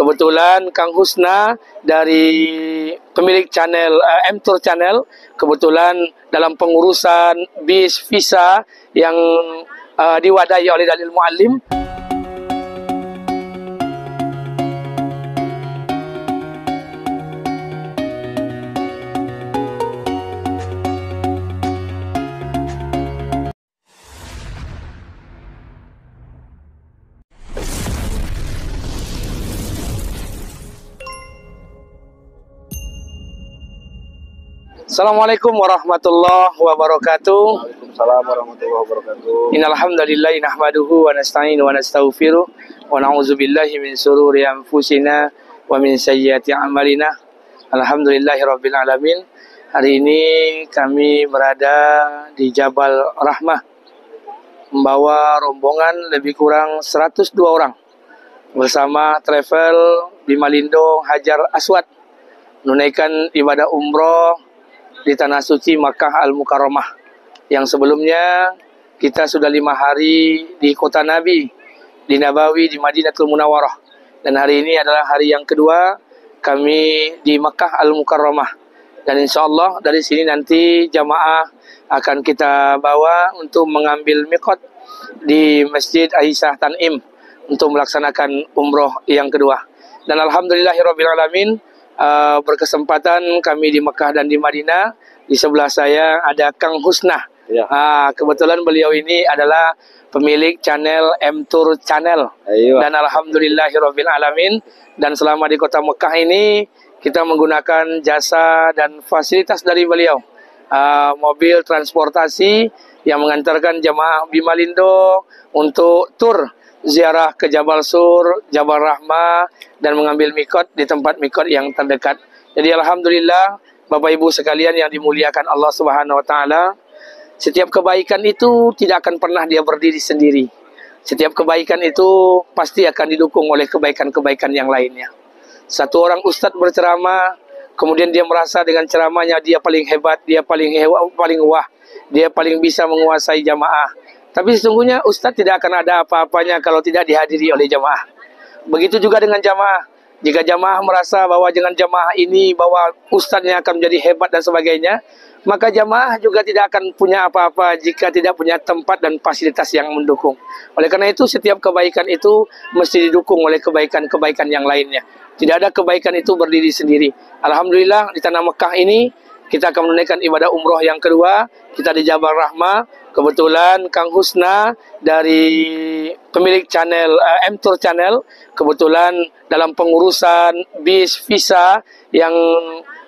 Kebetulan Kang Husna dari pemilik channel M-Tour Channel, kebetulan dalam pengurusan bis visa yang diwadahi oleh Dalil Muallim. Assalamualaikum warahmatullahi wabarakatuh. Waalaikumsalam warahmatullahi wabarakatuh. Innal hamdalillah nahmaduhu wa nasta'inu wa nastaghfiruh wa na'udzu billahi min shururi anfusina wa min sayyiati a'malina. Alhamdulillahirabbil alamin. Hari ini kami berada di Jabal Rahmah membawa rombongan lebih kurang 102 orang bersama travel Bima Lindo Hajar Aswad menunaikan ibadah umroh di Tanah Suci Makkah Al-Mukarramah. Yang sebelumnya kita sudah 5 hari di kota Nabi, di Nabawi, di Madinatul Munawwarah. Dan hari ini adalah hari yang kedua kami di Makkah Al-Mukarramah. Dan insya Allah dari sini nanti jamaah akan kita bawa untuk mengambil miqat di Masjid Aisyah Tan'im untuk melaksanakan umroh yang kedua. Dan alhamdulillahirabbil alamin, berkesempatan kami di Mekah dan di Madinah. Di sebelah saya ada Kang Husna. Ya. Kebetulan beliau ini adalah pemilik channel M-Tour Channel. Ayo. Dan alhamdulillahirabbil alamin. Dan selama di kota Mekah ini kita menggunakan jasa dan fasilitas dari beliau. Mobil transportasi yang mengantarkan jamaah Bima Lindo untuk tur ziarah ke Jabal Sur, Jabal Rahmah, dan mengambil mikot di tempat mikot yang terdekat. Jadi alhamdulillah Bapak Ibu sekalian yang dimuliakan Allah Subhanahu wa taala, setiap kebaikan itu tidak akan pernah dia berdiri sendiri. Setiap kebaikan itu pasti akan didukung oleh kebaikan-kebaikan yang lainnya. Satu orang ustadz berceramah, kemudian dia merasa dengan ceramahnya dia paling hebat, dia paling wah, dia paling bisa menguasai jamaah. Tapi sesungguhnya ustadz tidak akan ada apa-apanya kalau tidak dihadiri oleh jamaah. Begitu juga dengan jamaah. Jika jamaah merasa bahwa dengan jamaah ini bahwa ustadznya akan menjadi hebat dan sebagainya, maka jamaah juga tidak akan punya apa-apa jika tidak punya tempat dan fasilitas yang mendukung. Oleh karena itu setiap kebaikan itu mesti didukung oleh kebaikan-kebaikan yang lainnya. Tidak ada kebaikan itu berdiri sendiri. Alhamdulillah di tanah Mekah ini kita akan menunaikan ibadah umroh yang kedua. Kita di Jabal Rahmah. Kebetulan Kang Husna dari pemilik channel M-Tour Channel, kebetulan dalam pengurusan bis visa yang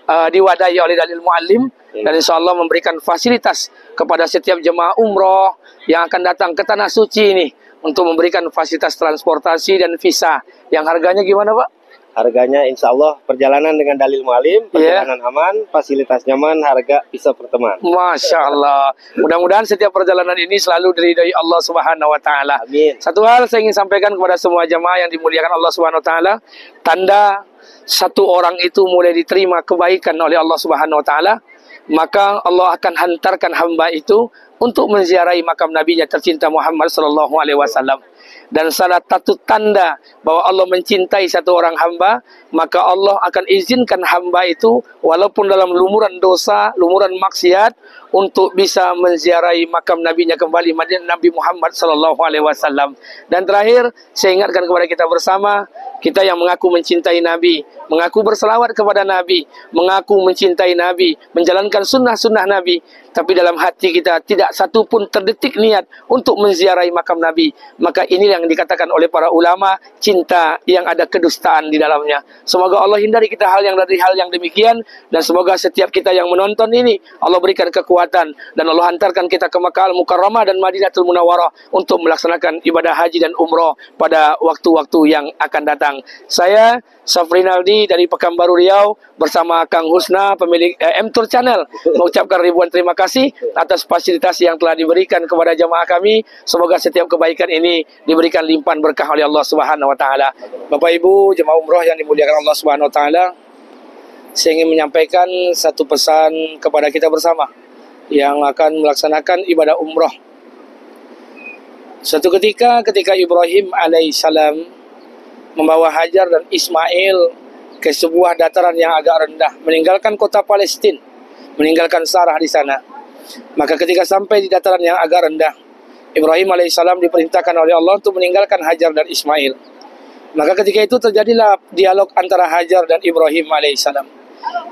diwadahi oleh Dalil Muallim, dan insya Allah memberikan fasilitas kepada setiap jemaah umroh yang akan datang ke Tanah Suci ini untuk memberikan fasilitas transportasi dan visa. Yang harganya gimana Pak? Harganya insya Allah perjalanan dengan Dalil Muallim, perjalanan aman, fasilitas nyaman, harga bisa berteman. Masya Allah. Mudah-mudahan setiap perjalanan ini selalu diridhai Allah Subhanahu wa taala. Amin. Satu hal saya ingin sampaikan kepada semua jamaah yang dimuliakan Allah Subhanahu wa taala, tanda satu orang itu mulai diterima kebaikan oleh Allah Subhanahu wa taala, maka Allah akan hantarkan hamba itu untuk menziarahi makam Nabi-Nya tercinta Muhammad sallallahu alaihi wasallam. Dan salah satu tanda bahwa Allah mencintai satu orang hamba, maka Allah akan izinkan hamba itu walaupun dalam lumuran dosa, lumuran maksiat, untuk bisa menziarahi makam Nabi-Nya kembali, Nabi Muhammad sallallahu alaihi wasallam. Dan terakhir, saya ingatkan kepada kita bersama, kita yang mengaku mencintai Nabi, mengaku berselawat kepada Nabi, mengaku mencintai Nabi, menjalankan sunnah-sunnah Nabi, tapi dalam hati kita tidak satu pun terdetik niat untuk menziarahi makam Nabi, maka ini yang dikatakan oleh para ulama, cinta yang ada kedustaan di dalamnya. Semoga Allah hindari kita hal yang demikian, dan semoga setiap kita yang menonton ini Allah berikan kekuatan dan Allah hantarkan kita ke Makkah Al-Mukarramah dan Madinatul Munawwarah untuk melaksanakan ibadah haji dan umroh pada waktu-waktu yang akan datang. Saya Safrinaldi dari Pekanbaru Riau bersama Kang Husna pemilik M-Tour Channel mengucapkan ribuan terima kasih atas fasilitas yang telah diberikan kepada jamaah kami. Semoga setiap kebaikan ini diberikan limpahan berkah oleh Allah Subhanahu wa taala. Bapak Ibu jemaah umroh yang dimuliakan Allah Subhanahu wa taala, saya ingin menyampaikan satu pesan kepada kita bersama yang akan melaksanakan ibadah umroh. Suatu ketika Ibrahim alaihissalam membawa Hajar dan Ismail ke sebuah dataran yang agak rendah, meninggalkan kota Palestina, meninggalkan Sarah di sana. Maka ketika sampai di dataran yang agak rendah, Ibrahim alaihissalam diperintahkan oleh Allah untuk meninggalkan Hajar dan Ismail. Maka ketika itu terjadilah dialog antara Hajar dan Ibrahim alaihissalam.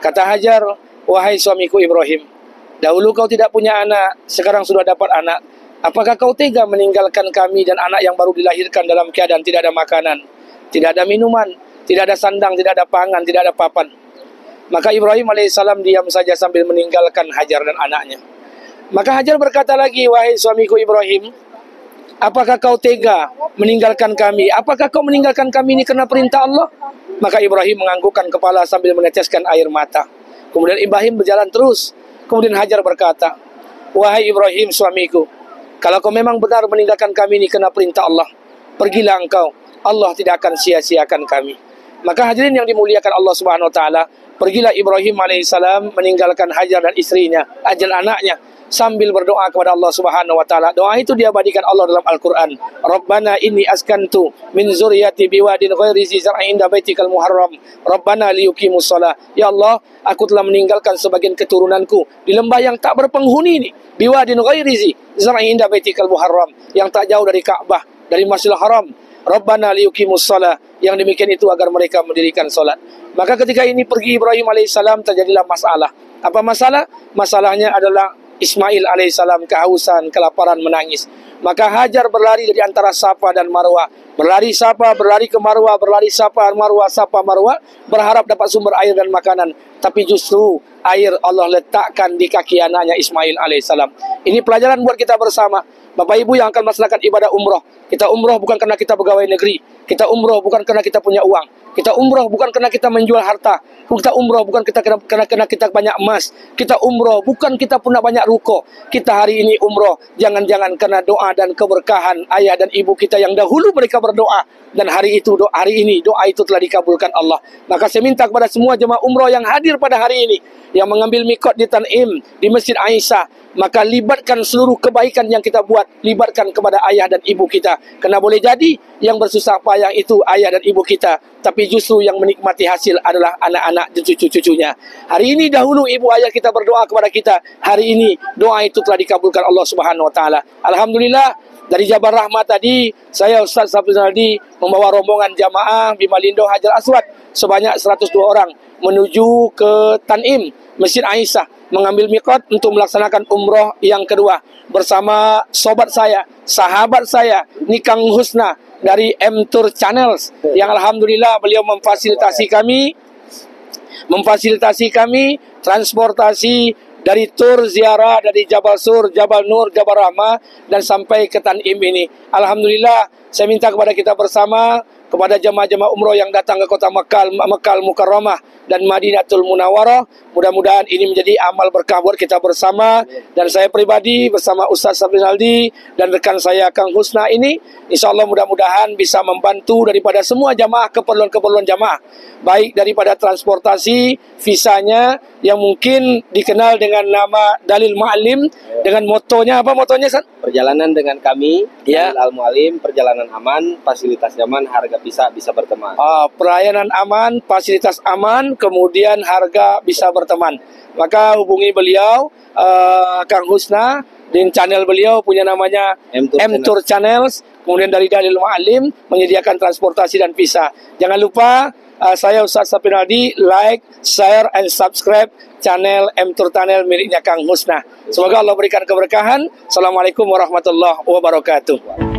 Kata Hajar, wahai suamiku Ibrahim, dahulu kau tidak punya anak, sekarang sudah dapat anak. Apakah kau tega meninggalkan kami dan anak yang baru dilahirkan dalam keadaan tidak ada makanan, tidak ada minuman, tidak ada sandang, tidak ada pangan, tidak ada papan? Maka Ibrahim alaihissalam diam saja sambil meninggalkan Hajar dan anaknya. Maka Hajar berkata lagi, wahai suamiku Ibrahim, apakah kau tega meninggalkan kami? Apakah kau meninggalkan kami ini karena perintah Allah? Maka Ibrahim menganggukkan kepala sambil meneteskan air mata. Kemudian Ibrahim berjalan terus. Kemudian Hajar berkata, wahai Ibrahim suamiku, kalau kau memang benar meninggalkan kami ini karena perintah Allah, pergilah engkau. Allah tidak akan sia-siakan kami. Maka hadirin yang dimuliakan Allah Subhanahu wa taala, pergilah Ibrahim alaihissalam meninggalkan Hajar dan istrinya, ajal anaknya, sambil berdoa kepada Allah Subhanahu wa taala. Doa itu diabadikan Allah dalam Al-Qur'an. Rabbana inni askantu min zurriyyati biwadin ghairi zi zar'in inda baitikal muharram. Rabbana liyuqimus shalah. Ya Allah, aku telah meninggalkan sebagian keturunanku di lembah yang tak berpenghuni ini. Biwadin ghairi zi zar'in inda baitikal muharram, yang tak jauh dari Ka'bah, dari Masjidil Haram. Rabbana liyuqimus shalah, yang demikian itu agar mereka mendirikan salat. Maka ketika ini pergi Ibrahim alaihissalam, terjadilah masalah. Apa masalah? Masalahnya adalah Ismail alaihissalam kehausan, kelaparan, menangis. Maka Hajar berlari dari antara Safa dan Marwah. Berlari Safa, berlari ke Marwah, berlari Safa, Marwah, berharap dapat sumber air dan makanan. Tapi justru air Allah letakkan di kaki anaknya Ismail alaihissalam. Ini pelajaran buat kita bersama. Bapak Ibu yang akan melaksanakan ibadah umroh. Kita umroh bukan karena kita pegawai negeri. Kita umroh bukan karena kita punya uang. Kita umroh bukan karena kita menjual harta. Kita umroh bukan karena kita banyak emas. Kita umroh bukan kita punya banyak ruko. Kita hari ini umroh jangan-jangan karena doa dan keberkahan ayah dan ibu kita yang dahulu mereka berdoa. Dan hari ini doa itu telah dikabulkan Allah. Maka saya minta kepada semua jemaah umroh yang hadir pada hari ini, yang mengambil mikot di Tan'im, di Masjid Aisyah, maka libatkan seluruh kebaikan yang kita buat, libatkan kepada ayah dan ibu kita. Karena boleh jadi yang bersusah payah itu ayah dan ibu kita, tapi justru yang menikmati hasil adalah anak-anak dan cucu-cucunya. Hari ini dahulu ibu ayah kita berdoa kepada kita, hari ini doa itu telah dikabulkan Allah Subhanahu wa taala. Alhamdulillah. Dari Jabal Rahmah tadi, saya Ustaz Safri Rinaldi membawa rombongan jamaah Bimalindo Hajar Aswad sebanyak 102 orang menuju ke Tan'im, Masjid Aisyah, mengambil miqat untuk melaksanakan umroh yang kedua bersama sobat saya, sahabat saya, Nikang Husna dari M-Tour Channels, yang alhamdulillah beliau memfasilitasi kami transportasi dari tur ziarah dari Jabal Sur, Jabal Nur, Jabal Rahmah dan sampai ke Tan'im ini. Alhamdulillah, saya minta kepada kita bersama, kepada jemaah-jemaah umroh yang datang ke kota Makkah Mukarramah dan Madinatul Munawwarah, mudah-mudahan ini menjadi amal berkah buat kita bersama. Dan saya pribadi bersama Ustaz Safri Rinaldi dan rekan saya Kang Husna ini, insyaAllah mudah-mudahan bisa membantu daripada semua jamaah, keperluan-keperluan jamaah, baik daripada transportasi, visanya yang mungkin dikenal dengan nama Dalil Mu'allim, dengan motonya apa motonya, San? Perjalanan dengan kami, Ya. Dalil Al-Mu'allim, perjalanan aman, fasilitas nyaman, harga bisa berteman. Pelayanan aman, fasilitas aman, kemudian harga bisa berteman. Maka hubungi beliau, Kang Husna, di channel beliau punya namanya M-Tour Channels. Kemudian dari Dalil Mu'allim menyediakan transportasi dan visa. Jangan lupa saya Ustaz Safri Rinaldi like, share, and subscribe channel M-Tour Channel miliknya Kang Husna. Semoga Allah berikan keberkahan. Assalamualaikum warahmatullahi wabarakatuh.